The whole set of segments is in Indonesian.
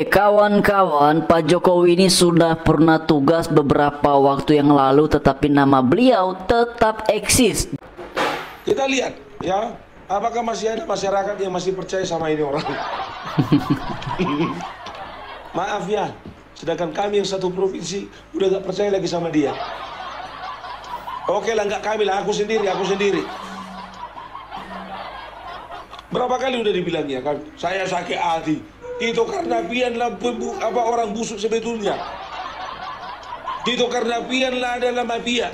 Kawan-kawan, Pak Jokowi ini sudah pernah tugas beberapa waktu yang lalu, tetapi nama beliau tetap eksis. Kita lihat ya, apakah masih ada masyarakat yang masih percaya sama ini orang. Maaf ya, sedangkan kami yang satu provinsi udah gak percaya lagi sama dia. Oke lah, nggak kami lah, aku sendiri. Berapa kali udah dibilang ya kan, saya sakit hati. Tito Karnavian lah orang busuk sebetulnya. Tito Karnavian lah adalah mafia.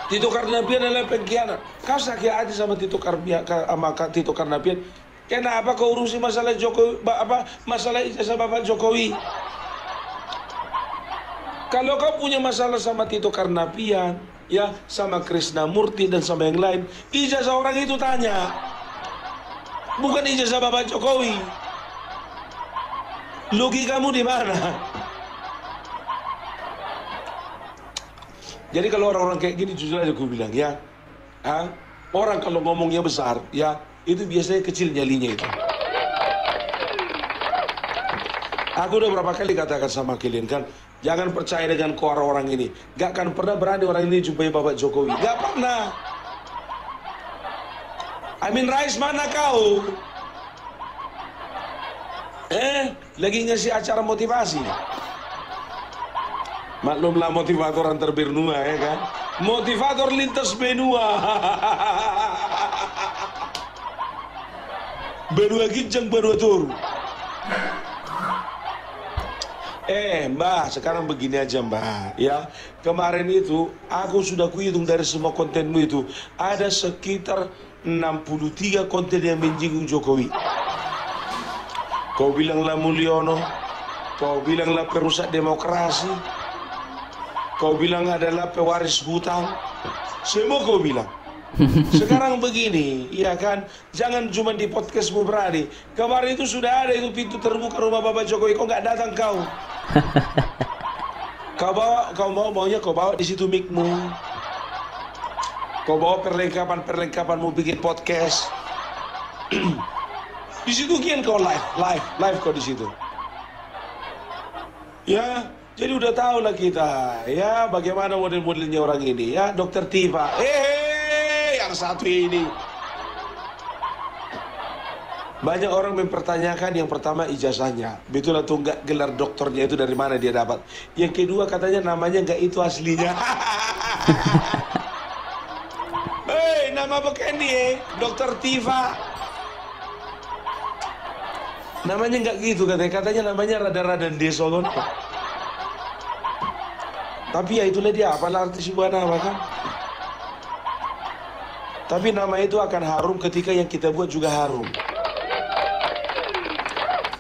Tito Karnavian adalah pengkhianat. Kau sakit hati sama Tito Karnavian. Kenapa kau urusi masalah Jokowi, masalah ijazah Bapak Jokowi? Kalau kau punya masalah sama Tito Karnavian, ya sama Krisnamurti dan sama yang lain, ijazah orang itu tanya, bukan ijazah Bapak Jokowi. Logikamu di mana? Jadi kalau orang-orang kayak gini, jujur aja aku bilang ya, orang kalau ngomongnya besar, ya itu biasanya kecil nyalinya itu. Aku udah berapa kali katakan sama kalian kan, jangan percaya dengan koar orang ini. Gak akan pernah berani orang ini jumpai Bapak Jokowi. Gak pernah. Amin Rais, mana kau? Lagi ngasih acara motivasi. Maklumlah motivator antar benua ya kan. Motivator lintas benua. Benua Ginjang, benua Toru. Mbak, sekarang begini aja Mbak ya. Kemarin itu aku sudah kuhitung dari semua kontenmu itu, ada sekitar 63 konten yang menyinggung Jokowi. Kau bilanglah Mulyono, kau bilanglah perusak demokrasi, kau bilang adalah pewaris hutang, semua kau bilang. Sekarang begini, ya kan, jangan cuma di podcastmu berani. Kemarin itu sudah ada itu pintu terbuka rumah Bapak Jokowi, kok nggak datang kau? Kau bawa di situ mic-mu. Kau bawa perlengkapanmu bikin podcast. Di situ kian kau live kau di situ. Ya, jadi udah tahu lah kita, ya bagaimana model-modelnya orang ini, ya Dokter Tifa. Yang satu ini. Banyak orang mempertanyakan yang pertama ijazahnya, betul atau enggak gelar doktornya itu dari mana dia dapat. Yang kedua katanya namanya enggak itu aslinya. Nama begini Dokter Tifa. Namanya enggak gitu katanya namanya Rada-Radan Desolon. Tapi ya itulah dia, apalah arti sebuah nama kan. Tapi nama itu akan harum ketika yang kita buat juga harum.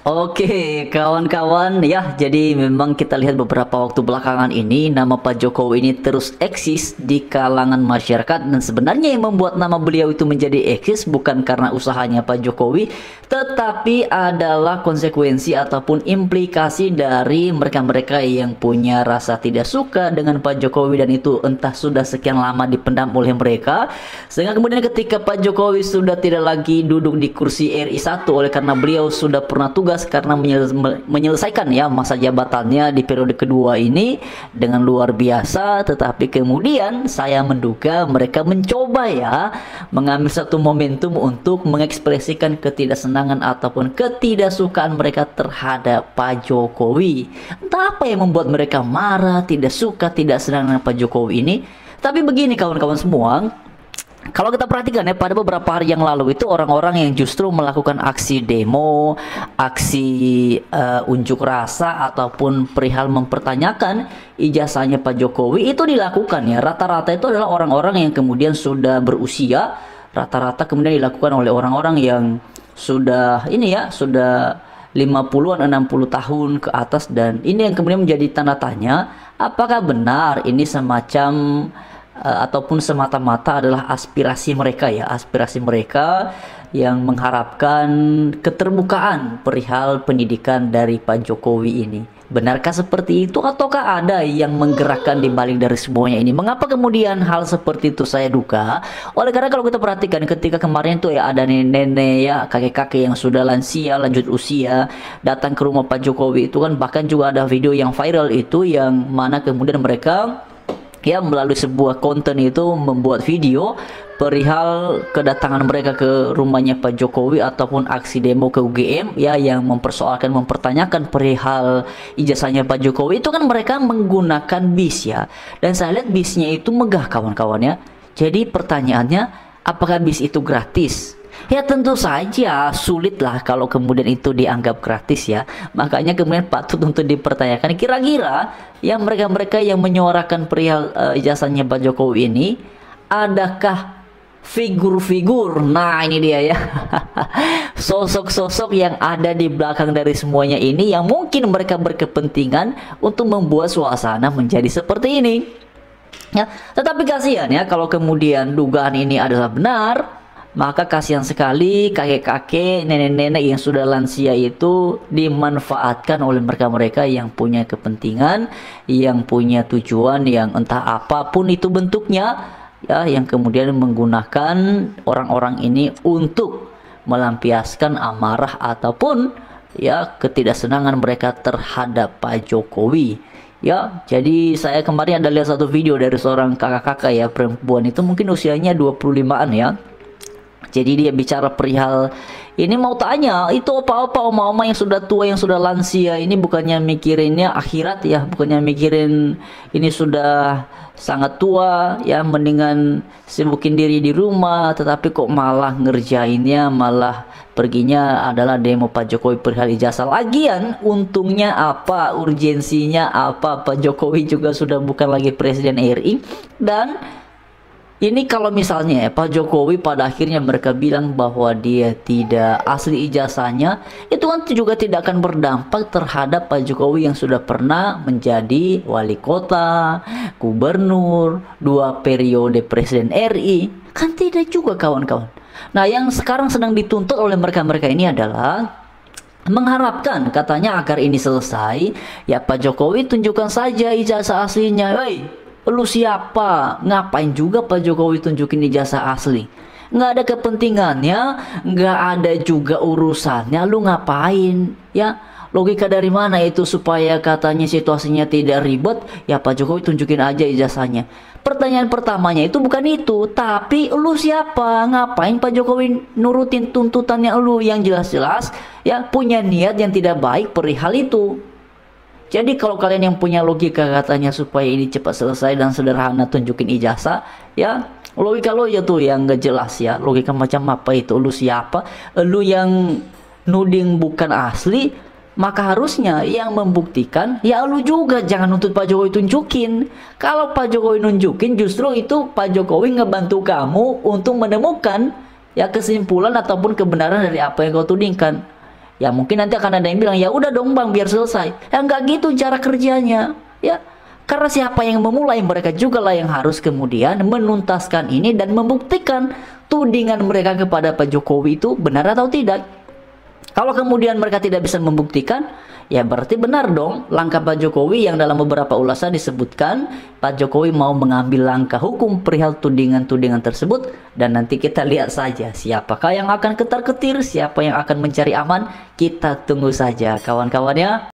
Oke kawan-kawan ya, jadi memang kita lihat beberapa waktu belakangan ini nama Pak Jokowi ini terus eksis di kalangan masyarakat, dan sebenarnya yang membuat nama beliau itu menjadi eksis bukan karena usahanya Pak Jokowi, tetapi adalah konsekuensi ataupun implikasi dari mereka-mereka yang punya rasa tidak suka dengan Pak Jokowi, dan itu entah sudah sekian lama dipendam oleh mereka, sehingga kemudian ketika Pak Jokowi sudah tidak lagi duduk di kursi RI 1 oleh karena beliau sudah pernah tugas karena menyelesaikan ya masa jabatannya di periode kedua ini dengan luar biasa, tetapi kemudian saya menduga mereka mencoba ya mengambil satu momentum untuk mengekspresikan ketidaksenangan ataupun ketidaksukaan mereka terhadap Pak Jokowi. Entah apa yang membuat mereka marah, tidak suka, tidak senang dengan Pak Jokowi ini. Tapi begini kawan-kawan semua, kalau kita perhatikan ya, pada beberapa hari yang lalu itu orang-orang yang justru melakukan aksi demo, aksi unjuk rasa ataupun perihal mempertanyakan ijazahnya Pak Jokowi itu dilakukan ya, rata-rata itu adalah orang-orang yang kemudian sudah berusia, rata-rata kemudian dilakukan oleh orang-orang yang sudah ini ya, sudah 50-an 60 tahun ke atas, dan ini yang kemudian menjadi tanda tanya apakah benar ini semacam ataupun semata-mata adalah aspirasi mereka ya, aspirasi mereka yang mengharapkan keterbukaan perihal pendidikan dari Pak Jokowi ini. Benarkah seperti itu ataukah ada yang menggerakkan di balik dari semuanya ini? Mengapa kemudian hal seperti itu saya duga? Oleh karena kalau kita perhatikan ketika kemarin tuh ya ada nenek-nenek ya, kakek-kakek yang sudah lansia, lanjut usia datang ke rumah Pak Jokowi itu kan, bahkan juga ada video yang viral itu yang mana kemudian mereka ya melalui sebuah konten itu membuat video perihal kedatangan mereka ke rumahnya Pak Jokowi ataupun aksi demo ke UGM ya, yang mempertanyakan perihal ijazahnya Pak Jokowi itu kan mereka menggunakan bis ya, dan saya lihat bisnya itu megah kawan-kawan ya. Jadi pertanyaannya, apakah bis itu gratis? Ya tentu saja sulit lah kalau kemudian itu dianggap gratis ya. Makanya kemudian patut untuk dipertanyakan kira-kira ya mereka-mereka yang menyuarakan perihal ijazahnya Pak Jokowi ini, adakah figur-figur, nah ini dia ya, sosok-sosok yang ada di belakang dari semuanya ini yang mungkin mereka berkepentingan untuk membuat suasana menjadi seperti ini ya. Tetapi kasihan ya kalau kemudian dugaan ini adalah benar, maka kasihan sekali kakek-kakek, nenek-nenek yang sudah lansia itu dimanfaatkan oleh mereka-mereka yang punya kepentingan, yang punya tujuan yang entah apapun itu bentuknya ya, yang kemudian menggunakan orang-orang ini untuk melampiaskan amarah ataupun ya ketidaksenangan mereka terhadap Pak Jokowi ya. Jadi saya kemarin ada lihat satu video dari seorang kakak-kakak ya, perempuan itu mungkin usianya 25-an ya. Jadi dia bicara perihal ini, mau tanya itu apa-apa oma-oma yang sudah tua, yang sudah lansia ini bukannya mikirinnya akhirat ya, bukannya mikirin ini sudah sangat tua ya, mendingan sibukin diri di rumah, tetapi kok malah ngerjainnya, malah perginya adalah demo Pak Jokowi perihal ijazah. Lagian untungnya apa, urgensinya apa, Pak Jokowi juga sudah bukan lagi Presiden RI. Dan ini kalau misalnya ya, Pak Jokowi pada akhirnya mereka bilang bahwa dia tidak asli ijazahnya, itu kan juga tidak akan berdampak terhadap Pak Jokowi yang sudah pernah menjadi wali kota, gubernur, 2 periode Presiden RI. Kan tidak juga kawan-kawan. Nah yang sekarang sedang dituntut oleh mereka-mereka ini adalah mengharapkan katanya agar ini selesai ya, Pak Jokowi tunjukkan saja ijazah aslinya. Hei, lu siapa? Ngapain juga Pak Jokowi tunjukin ijazah asli? Nggak ada kepentingannya, nggak ada juga urusannya, lu ngapain? Ya, logika dari mana itu supaya katanya situasinya tidak ribet? Ya Pak Jokowi tunjukin aja ijazahnya. Pertanyaan pertamanya itu bukan itu, tapi lu siapa? Ngapain Pak Jokowi nurutin tuntutannya lu yang jelas-jelas ya punya niat yang tidak baik perihal itu. Jadi kalau kalian yang punya logika katanya supaya ini cepat selesai dan sederhana tunjukin ijazah ya, logika lo ya tuh yang gak jelas ya. Logika macam apa itu? Lu siapa? Lu yang nuding bukan asli, maka harusnya yang membuktikan ya lu juga. Jangan nuntut Pak Jokowi tunjukin. Kalau Pak Jokowi nunjukin, justru itu Pak Jokowi ngebantu kamu untuk menemukan ya kesimpulan ataupun kebenaran dari apa yang kau tudingkan. Ya mungkin nanti akan ada yang bilang ya udah dong bang biar selesai. Ya nggak gitu cara kerjanya ya. Karena siapa yang memulai, mereka juga lah yang harus kemudian menuntaskan ini dan membuktikan tudingan mereka kepada Pak Jokowi itu benar atau tidak. Kalau kemudian mereka tidak bisa membuktikan, ya berarti benar dong langkah Pak Jokowi yang dalam beberapa ulasan disebutkan Pak Jokowi mau mengambil langkah hukum perihal tudingan-tudingan tersebut. Dan nanti kita lihat saja siapakah yang akan ketar-ketir, siapa yang akan mencari aman. Kita tunggu saja kawan-kawannya.